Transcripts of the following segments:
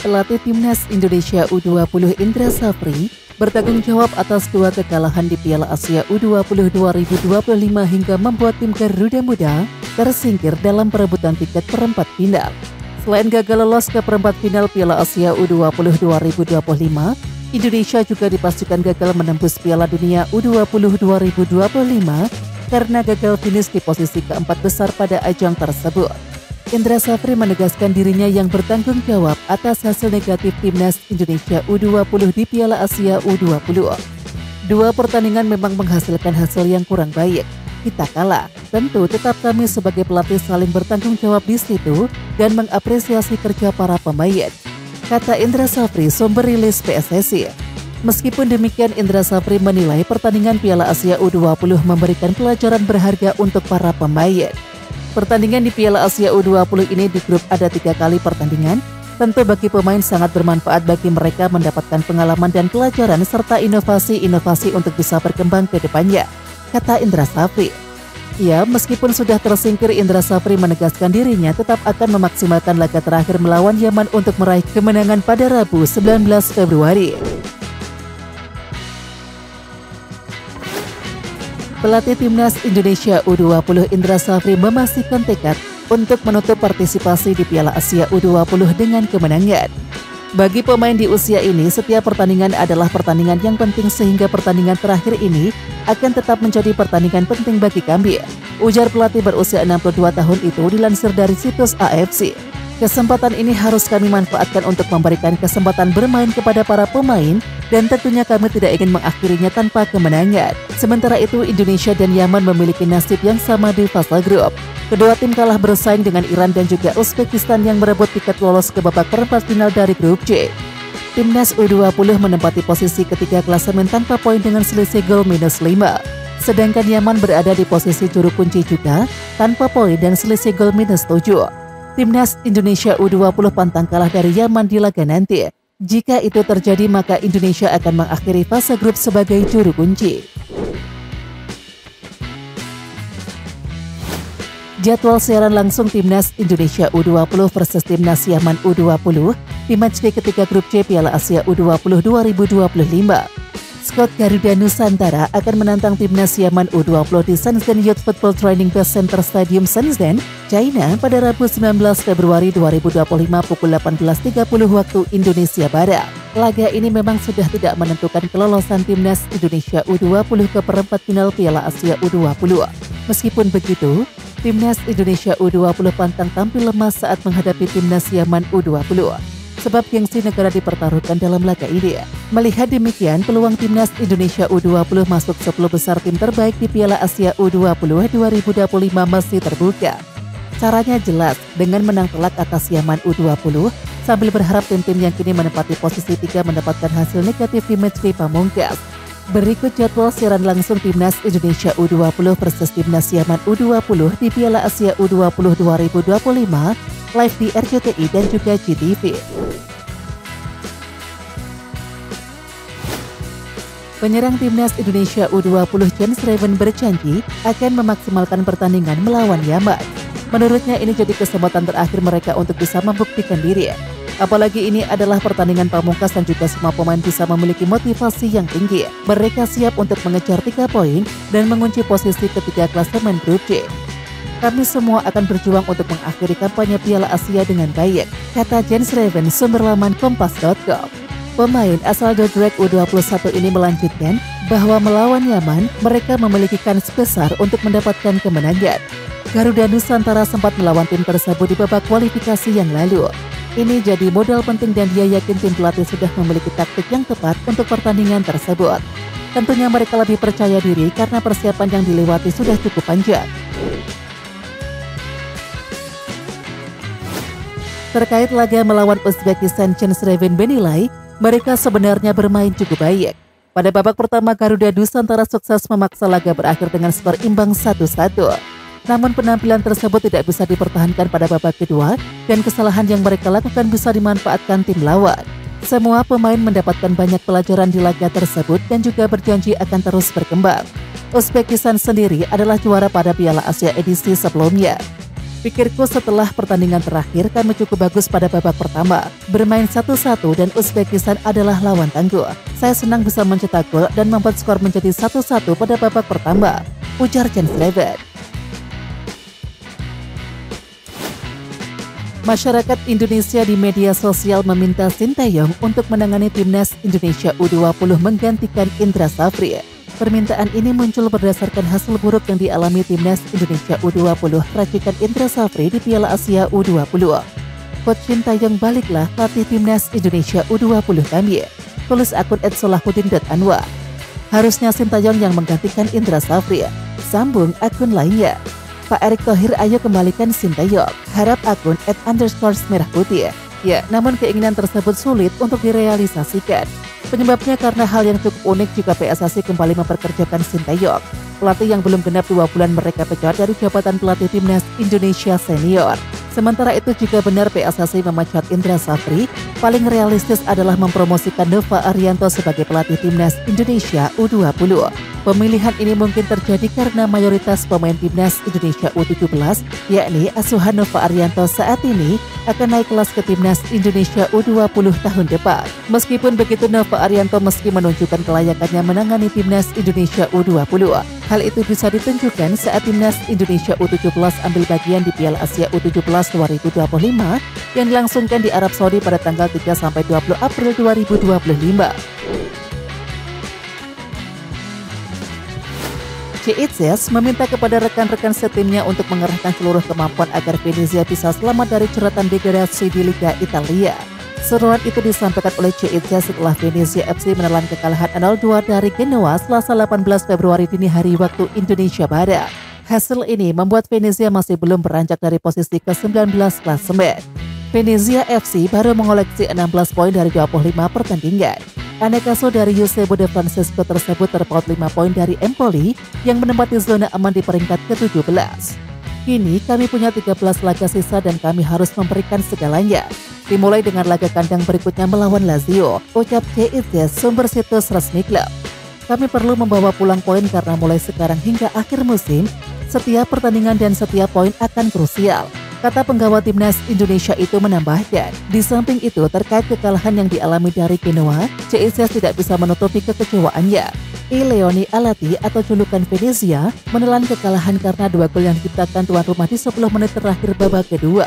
Pelatih Timnas Indonesia U20 Indra Safri bertanggung jawab atas 2 kekalahan di Piala Asia U20 2025 hingga membuat tim Garuda Muda tersingkir dalam perebutan tiket perempat final. Selain gagal lolos ke perempat final Piala Asia U20 2025, Indonesia juga dipastikan gagal menembus Piala Dunia U20 2025 karena gagal finish di posisi keempat besar pada ajang tersebut. Indra Safri menegaskan dirinya yang bertanggung jawab atas hasil negatif Timnas Indonesia U20 di Piala Asia U20. 2 pertandingan memang menghasilkan hasil yang kurang baik. Kita kalah, tentu tetap kami sebagai pelatih saling bertanggung jawab di situ dan mengapresiasi kerja para pemain, kata Indra Safri, sumber rilis PSSI. Meskipun demikian, Indra Safri menilai pertandingan Piala Asia U20 memberikan pelajaran berharga untuk para pemain. Pertandingan di Piala Asia U20 ini di grup ada 3 kali pertandingan. Tentu bagi pemain sangat bermanfaat bagi mereka mendapatkan pengalaman dan pelajaran serta inovasi-inovasi untuk bisa berkembang ke depannya, kata Indra Safri. Ya, meskipun sudah tersingkir, Indra Safri menegaskan dirinya tetap akan memaksimalkan laga terakhir melawan Yaman untuk meraih kemenangan pada Rabu 19 Februari. Pelatih Timnas Indonesia U20 Indra Safri memastikan tekad untuk menutup partisipasi di Piala Asia U20 dengan kemenangan. Bagi pemain di usia ini, setiap pertandingan adalah pertandingan yang penting sehingga pertandingan terakhir ini akan tetap menjadi pertandingan penting bagi kami, ujar pelatih berusia 62 tahun itu dilansir dari situs AFC. Kesempatan ini harus kami manfaatkan untuk memberikan kesempatan bermain kepada para pemain dan tentunya kami tidak ingin mengakhirinya tanpa kemenangan. Sementara itu, Indonesia dan Yaman memiliki nasib yang sama di fase grup. Kedua tim kalah bersaing dengan Iran dan juga Uzbekistan yang merebut tiket lolos ke babak perempat final dari grup C. Timnas U20 menempati posisi ketiga klasemen tanpa poin dengan selisih gol -5. Sedangkan Yaman berada di posisi juru kunci juga tanpa poin dan selisih gol -7. Timnas Indonesia U20 pantang kalah dari Yaman di laga nanti. Jika itu terjadi, maka Indonesia akan mengakhiri fase grup sebagai juru kunci. Jadwal siaran langsung Timnas Indonesia U20 versus Timnas Yaman U20 di matchday ketiga grup C Piala Asia U20 2025. Skuad Garuda Nusantara akan menantang Timnas Yaman U20 di Shenzhen Youth Football Training Base Center Stadium Shenzhen, China pada Rabu 19 Februari 2025 pukul 18.30 waktu Indonesia Barat. Laga ini memang sudah tidak menentukan kelolosan Timnas Indonesia U20 ke perempat final Piala Asia U20. Meskipun begitu, Timnas Indonesia U20 pantang tampil lemah saat menghadapi Timnas Yaman U20. Sebab gengsi negara dipertaruhkan dalam laga ini. Melihat demikian, peluang Timnas Indonesia U20 masuk 10 besar tim terbaik di Piala Asia U20 2025 masih terbuka. Caranya jelas, dengan menang telak atas Yaman U20, sambil berharap tim-tim yang kini menempati posisi 3 mendapatkan hasil negatif di matchday pamungkas. Berikut jadwal siaran langsung Timnas Indonesia U20 versus Timnas Yaman U20 di Piala Asia U20 2025, live di RCTI dan juga GTV. Penyerang Timnas Indonesia U20 Jens Reven berjanji akan memaksimalkan pertandingan melawan Yaman. Menurutnya ini jadi kesempatan terakhir mereka untuk bisa membuktikan diri. Apalagi ini adalah pertandingan pamungkas dan juga semua pemain bisa memiliki motivasi yang tinggi. Mereka siap untuk mengejar 3 poin dan mengunci posisi ketiga klasemen grup C. Kami semua akan berjuang untuk mengakhiri kampanye Piala Asia dengan baik, kata Jens Reven, sumber laman kompas.com. Pemain asal Dordrecht U21 ini melanjutkan bahwa melawan Yaman, mereka memiliki kans besar untuk mendapatkan kemenangan. Garuda Nusantara sempat melawan tim tersebut di babak kualifikasi yang lalu. Ini jadi modal penting dan dia yakin tim pelatih sudah memiliki taktik yang tepat untuk pertandingan tersebut. Tentunya mereka lebih percaya diri karena persiapan yang dilewati sudah cukup panjang. Terkait laga melawan Uzbekistan, Jens Reven menilai mereka sebenarnya bermain cukup baik. Pada babak pertama, Garuda Nusantara sukses memaksa laga berakhir dengan skor imbang 1-1. Namun penampilan tersebut tidak bisa dipertahankan pada babak kedua dan kesalahan yang mereka lakukan bisa dimanfaatkan tim lawan. Semua pemain mendapatkan banyak pelajaran di laga tersebut dan juga berjanji akan terus berkembang. Uzbekistan sendiri adalah juara pada Piala Asia edisi sebelumnya. Pikirku setelah pertandingan terakhir kami cukup bagus pada babak pertama, bermain 1-1 dan Uzbekistan adalah lawan tangguh. Saya senang bisa mencetak gol dan membuat skor menjadi 1-1 pada babak pertama, ujar Jens Leben. Masyarakat Indonesia di media sosial meminta Sintayong untuk menangani timnas Indonesia U20 menggantikan Indra Safri. Permintaan ini muncul berdasarkan hasil buruk yang dialami timnas Indonesia U20 racikan Indra Safri di Piala Asia U20. Coach Sintayong baliklah pelatih timnas Indonesia U20 kami, tulis akun @solahuddin.anwar. Harusnya Sintayong yang menggantikan Indra Safri, sambung akun lainnya. Pak Erick Thohir ayo kembalikan Sintayong, harap akun @_merahputih. Ya, namun keinginan tersebut sulit untuk direalisasikan. Penyebabnya karena hal yang cukup unik jika PSSI kembali memperkerjakan Sintayong, pelatih yang belum genap 2 bulan mereka pecat dari jabatan pelatih timnas Indonesia senior. Sementara itu jika benar PSSI memecat Indra Safri, paling realistis adalah mempromosikan Nova Arianto sebagai pelatih timnas Indonesia U20. Pemilihan ini mungkin terjadi karena mayoritas pemain timnas Indonesia U17, yakni asuhan Nova Arianto saat ini, akan naik kelas ke timnas Indonesia U20 tahun depan. Meskipun begitu, Nova Arianto meski menunjukkan kelayakannya menangani timnas Indonesia U20. Hal itu bisa ditunjukkan saat timnas Indonesia U17 ambil bagian di Piala Asia U17 2025 yang dilangsungkan di Arab Saudi pada tanggal 3-20 April 2025. Ceitzes meminta kepada rekan-rekan setimnya untuk mengerahkan seluruh kemampuan agar Venezia bisa selamat dari jeratan degradasi di Liga Italia. Seruan itu disampaikan oleh Ceitzes setelah Venezia FC menelan kekalahan 0-2 dari Genoa Selasa 18 Februari dini hari waktu Indonesia Barat. Hasil ini membuat Venezia masih belum beranjak dari posisi ke-19 klasemen. Venezia FC baru mengoleksi 16 poin dari 25 pertandingan. Anekaso dari Eusebio de Francesco tersebut terpaut 5 poin dari Empoli yang menempati zona aman di peringkat ke-17. Kini kami punya 13 laga sisa dan kami harus memberikan segalanya. Dimulai dengan laga kandang berikutnya melawan Lazio, ucap Ceitzes, sumber situs resmi klub. Kami perlu membawa pulang poin karena mulai sekarang hingga akhir musim, setiap pertandingan dan setiap poin akan krusial, kata penggawa timnas Indonesia itu menambahkan. Di samping itu, terkait kekalahan yang dialami dari Genoa, Ceitzes tidak bisa menutupi kekecewaannya. I Leoni Alati atau julukan Venezia menelan kekalahan karena 2 gol yang diciptakan tuan rumah di 10 menit terakhir babak kedua.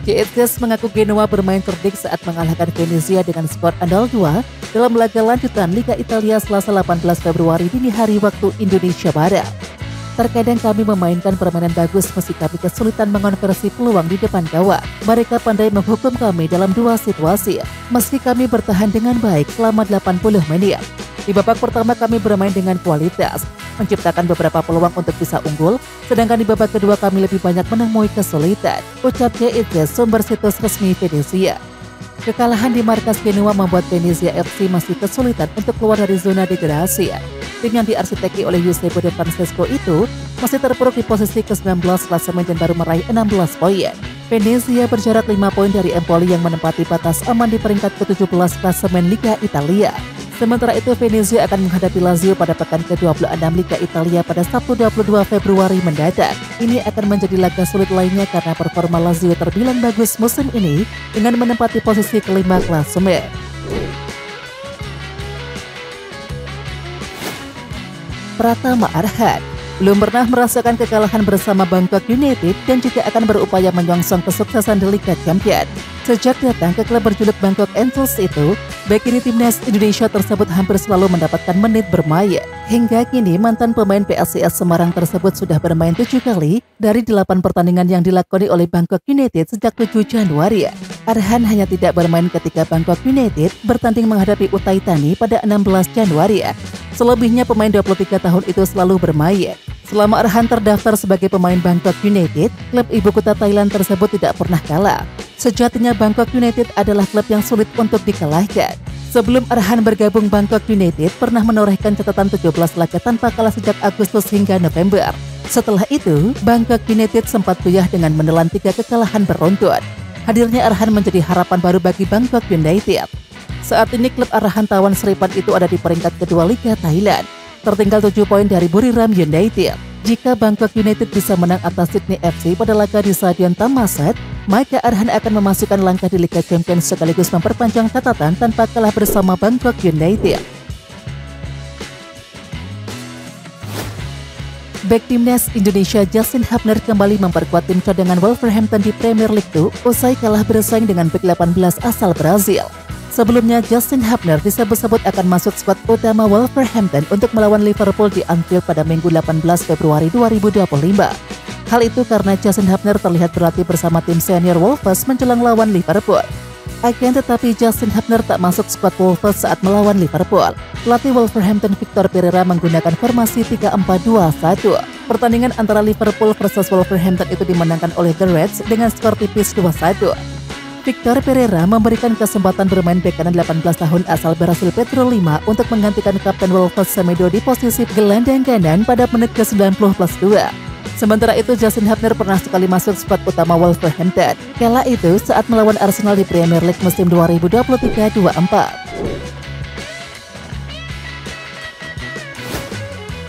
Ceitzes mengaku Genoa bermain cerdik saat mengalahkan Venezia dengan skor 0-2 dalam laga lanjutan Liga Italia Selasa 18 Februari dini hari waktu Indonesia Barat. Terkadang kami memainkan permainan bagus meski kami kesulitan mengonversi peluang di depan gawang. Mereka pandai menghukum kami dalam 2 situasi, meski kami bertahan dengan baik selama 80 menit. Di babak pertama kami bermain dengan kualitas, menciptakan beberapa peluang untuk bisa unggul, sedangkan di babak kedua kami lebih banyak menemui kesulitan, ucap Ceitzes, sumber situs resmi Venezia. Kekalahan di markas Genoa membuat Venezia FC masih kesulitan untuk keluar dari zona degradasi. Tim yang diarsiteki oleh Eusebio de Francesco itu masih terpuruk di posisi ke-19 klasemen dan baru meraih 16 poin. Venezia berjarak 5 poin dari Empoli yang menempati batas aman di peringkat ke-17 klasemen Liga Italia. Sementara itu, Venezia akan menghadapi Lazio pada pekan ke-26 Liga Italia pada Sabtu 22 Februari mendatang. Ini akan menjadi laga sulit lainnya karena performa Lazio terbilang bagus musim ini dengan menempati posisi kelima klasemen. Pratama Arhan belum pernah merasakan kekalahan bersama Bangkok United dan juga akan berupaya menyongsong kesuksesan di Liga Champions. Sejak datang ke klub berjuluk Bangkok Angels itu, bek kiri timnas Indonesia tersebut hampir selalu mendapatkan menit bermain. Hingga kini mantan pemain PSIS Semarang tersebut sudah bermain 7 kali dari 8 pertandingan yang dilakoni oleh Bangkok United sejak 7 Januari. Arhan hanya tidak bermain ketika Bangkok United bertanding menghadapi Uthai Thani pada 16 Januari. Selebihnya pemain 23 tahun itu selalu bermain. Selama Arhan terdaftar sebagai pemain Bangkok United, klub ibu kota Thailand tersebut tidak pernah kalah. Sejatinya Bangkok United adalah klub yang sulit untuk dikalahkan. Sebelum Arhan bergabung, Bangkok United pernah menorehkan catatan 17 laga tanpa kalah sejak Agustus hingga November. Setelah itu, Bangkok United sempat goyah dengan menelan 3 kekalahan beruntun. Hadirnya Arhan menjadi harapan baru bagi Bangkok United. Saat ini klub Arhan Tawan Sripan itu ada di peringkat kedua Liga Thailand. tertinggal 7 poin dari Buriram United. Jika Bangkok United bisa menang atas Sydney FC pada laga di Stadion Thammasat, maka Arhan akan memasukkan langkah di Liga Champions sekaligus memperpanjang catatan tanpa kalah bersama Bangkok United. Bek timnas Indonesia Justin Hubner kembali memperkuat tim cadangan Wolverhampton di Premier League 2 usai kalah bersaing dengan bek 18 asal Brazil. Sebelumnya, Justin Hubner disebut-sebut akan masuk skuad utama Wolverhampton untuk melawan Liverpool di Anfield pada Minggu 18 Februari 2025. Hal itu karena Justin Hubner terlihat berlatih bersama tim senior Wolves menjelang lawan Liverpool. Akan tetapi Justin Hubner tak masuk skuad Wolves saat melawan Liverpool. Pelatih Wolverhampton Victor Pereira menggunakan formasi 3-4-2-1. Pertandingan antara Liverpool versus Wolverhampton itu dimenangkan oleh The Reds dengan skor tipis 2-1. Victor Pereira memberikan kesempatan bermain bek kanan 18 tahun asal Brasil Pedro Lima untuk menggantikan Kapten Wolves Semedo di posisi gelandang kanan pada menit ke-90+2. Sementara itu, Justin Hubner pernah sekali masuk skuad utama Wolverhampton. Kala itu saat melawan Arsenal di Premier League musim 2023-24.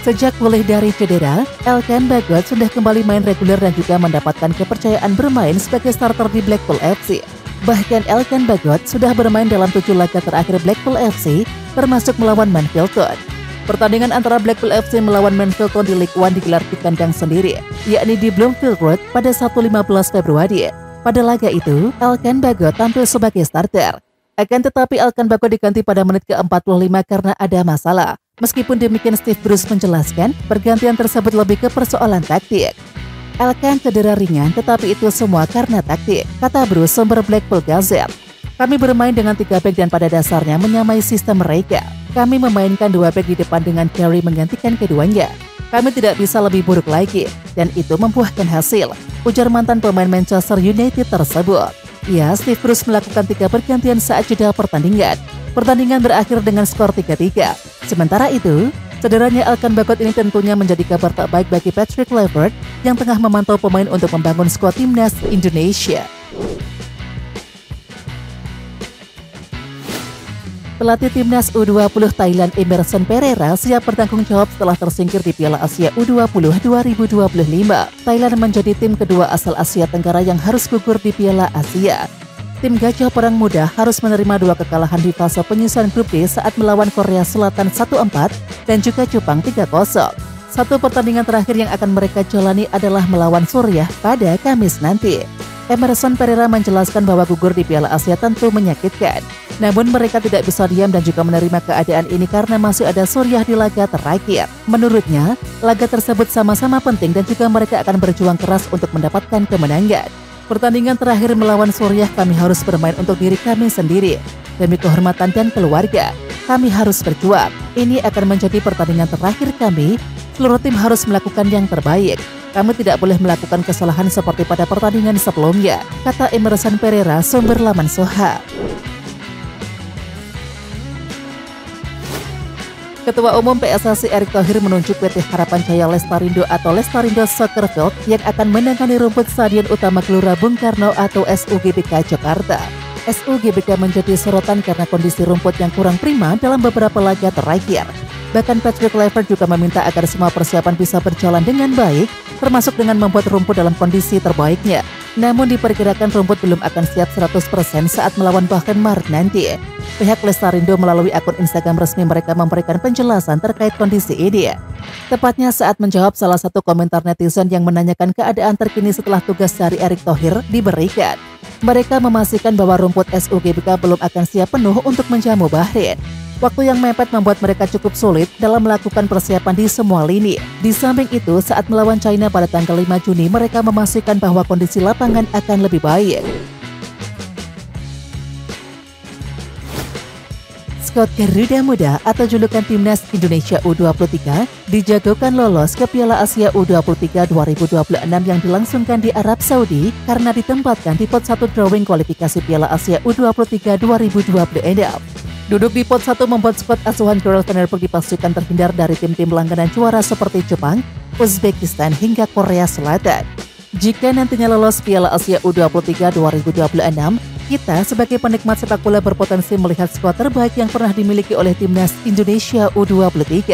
Sejak pulih dari cedera, Elkan Bagot sudah kembali main reguler dan juga mendapatkan kepercayaan bermain sebagai starter di Blackpool FC. Bahkan Elkan Bagot sudah bermain dalam 7 laga terakhir Blackpool FC, termasuk melawan Mansfield. Pertandingan antara Blackpool FC melawan Mansfield di League One digelar di kandang sendiri, yakni di Bloomfield Road pada Sabtu 15 Februari. Pada laga itu, Elkan Bagot tampil sebagai starter. Akan tetapi Elkan Bagot diganti pada menit ke-45 karena ada masalah. Meskipun demikian, Steve Bruce menjelaskan pergantian tersebut lebih ke persoalan taktik. Elkan cedera ringan, tetapi itu semua karena taktik, kata Bruce sumber Blackpool Gazette. Kami bermain dengan 3 bek dan pada dasarnya menyamai sistem mereka. Kami memainkan 2 bek di depan dengan Carey menggantikan keduanya. Kami tidak bisa lebih buruk lagi, dan itu membuahkan hasil, ujar mantan pemain Manchester United tersebut. Ya, Steve Bruce melakukan 3 pergantian saat jeda pertandingan. Pertandingan berakhir dengan skor 3-3. Sementara itu, cederanya Elkan Bagot ini tentunya menjadi kabar tak baik bagi Patrick Kluivert yang tengah memantau pemain untuk membangun skuad timnas Indonesia. Pelatih timnas U20 Thailand Emerson Pereira siap bertanggung jawab setelah tersingkir di Piala Asia U20 2025. Thailand menjadi tim kedua asal Asia Tenggara yang harus gugur di Piala Asia. Tim Gajah Perang Muda harus menerima 2 kekalahan di fase penyisihan grup D saat melawan Korea Selatan 1-4 dan juga Jepang 3-0. Satu pertandingan terakhir yang akan mereka jalani adalah melawan Suriah pada Kamis nanti. Emerson Pereira menjelaskan bahwa gugur di Piala Asia tentu menyakitkan. Namun mereka tidak bisa diam dan juga menerima keadaan ini karena masih ada Suriah di laga terakhir. Menurutnya, laga tersebut sama-sama penting dan juga mereka akan berjuang keras untuk mendapatkan kemenangan. Pertandingan terakhir melawan Suriah kami harus bermain untuk diri kami sendiri. Demi kehormatan dan keluarga, kami harus berjuang. Ini akan menjadi pertandingan terakhir kami. Seluruh tim harus melakukan yang terbaik. Kami tidak boleh melakukan kesalahan seperti pada pertandingan sebelumnya, kata Emerson Pereira, sumber laman Soha. Ketua Umum PSSI Erick Thohir menunjuk PT Harapan Jaya Lestarindo atau Lestarindo Soccer Field yang akan menangani rumput Stadion Utama Gelora Bung Karno atau SUGBK Jakarta. SUGBK menjadi sorotan karena kondisi rumput yang kurang prima dalam beberapa laga terakhir. Bahkan Patrick Kluivert juga meminta agar semua persiapan bisa berjalan dengan baik, termasuk dengan membuat rumput dalam kondisi terbaiknya. Namun diperkirakan rumput belum akan siap 100% saat melawan Bahrain Maret nanti. Pihak Lestarindo melalui akun Instagram resmi mereka memberikan penjelasan terkait kondisi ini. Tepatnya saat menjawab salah satu komentar netizen yang menanyakan keadaan terkini setelah tugas dari Erick Thohir diberikan. Mereka memastikan bahwa rumput SUGBK belum akan siap penuh untuk menjamu Bahrain. Waktu yang mepet membuat mereka cukup sulit dalam melakukan persiapan di semua lini. Di samping itu, saat melawan China pada tanggal 5 Juni, mereka memastikan bahwa kondisi lapangan akan lebih baik. Skuad Garuda Muda atau julukan Timnas Indonesia U23 dijagokan lolos ke Piala Asia U23 2026 yang dilangsungkan di Arab Saudi karena ditempatkan di pot 1 drawing kualifikasi Piala Asia U23 2026. Duduk di pot 1 membuat skuad asuhan Karel van der Burg dipastikan terhindar dari tim-tim langganan juara seperti Jepang, Uzbekistan hingga Korea Selatan. Jika nantinya lolos Piala Asia U23 2026, kita sebagai penikmat sepak bola berpotensi melihat skuad terbaik yang pernah dimiliki oleh Timnas Indonesia U23.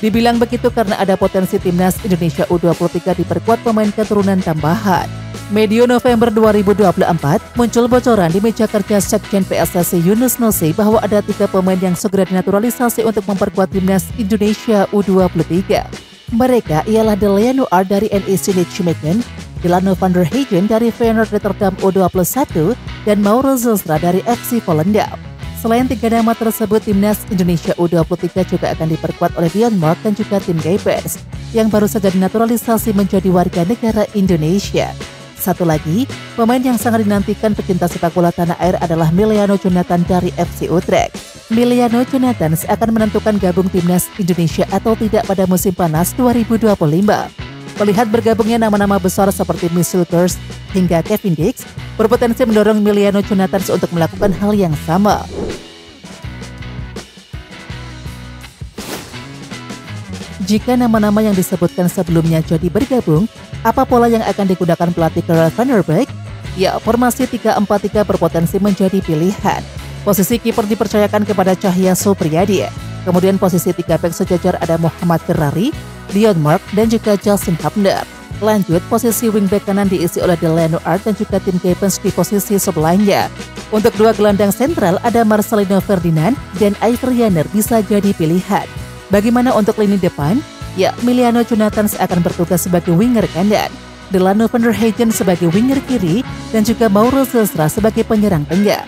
Dibilang begitu karena ada potensi timnas Indonesia U23 diperkuat pemain keturunan tambahan. Medio November 2024, muncul bocoran di meja kerja Sekjen PSSI Yunus Nusi bahwa ada 3 pemain yang segera dinaturalisasi untuk memperkuat timnas Indonesia U23. Mereka ialah Deliano R dari NEC Nijmegen, Delano van der Hagen dari Feyenoord Rotterdam U21, dan Mauro Zilstra dari FC Volendam. Selain 3 nama tersebut, timnas Indonesia U23 juga akan diperkuat oleh Dion Mark dan juga Tim Geipers yang baru saja dinaturalisasi menjadi warga negara Indonesia. Satu lagi, pemain yang sangat dinantikan pecinta sepak bola tanah air adalah Miliano Jonathan dari FC Utrecht. Miliano Jonathan akan menentukan gabung timnas Indonesia atau tidak pada musim panas 2025. Melihat bergabungnya nama-nama besar seperti Michel Kers hingga Kevin Dix, berpotensi mendorong Miliano Jonathan untuk melakukan hal yang sama. Jika nama-nama yang disebutkan sebelumnya jadi bergabung, apa pola yang akan digunakan pelatih Karel van der Beek? Ya, formasi 3-4-3 berpotensi menjadi pilihan. Posisi kiper dipercayakan kepada Cahya Supriyadi. Kemudian posisi 3 bek sejajar ada Muhammad Ferrari, Dion Mark, dan juga Justin Hubner. Lanjut, posisi wingback kanan diisi oleh Delano R dan juga Tim Geipers di posisi sebelahnya. Untuk 2 gelandang sentral ada Marcelino Ferdinand dan Iver Janner bisa jadi pilihan. Bagaimana untuk lini depan? Ya, Miliano Jonathan akan bertugas sebagai winger kanan, Delano van der Hagen sebagai winger kiri, dan juga Mauro Zilstra sebagai penyerang tengah.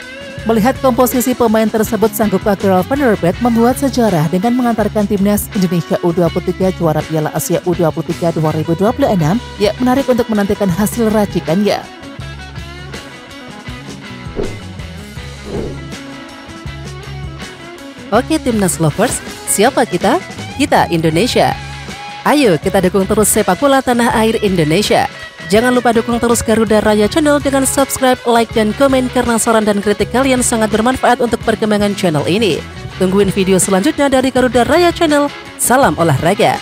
Melihat komposisi pemain tersebut, sanggupkah Karel van der Beek membuat sejarah dengan mengantarkan timnas Indonesia U23 juara Piala Asia U23 2026? Ya, menarik untuk menantikan hasil racikannya. Oke Timnas Lovers, siapa kita? Kita Indonesia. Ayo kita dukung terus sepak bola tanah air Indonesia. Jangan lupa dukung terus Garuda Raya Channel dengan subscribe, like, dan komen karena saran dan kritik kalian sangat bermanfaat untuk perkembangan channel ini. Tungguin video selanjutnya dari Garuda Raya Channel. Salam olahraga.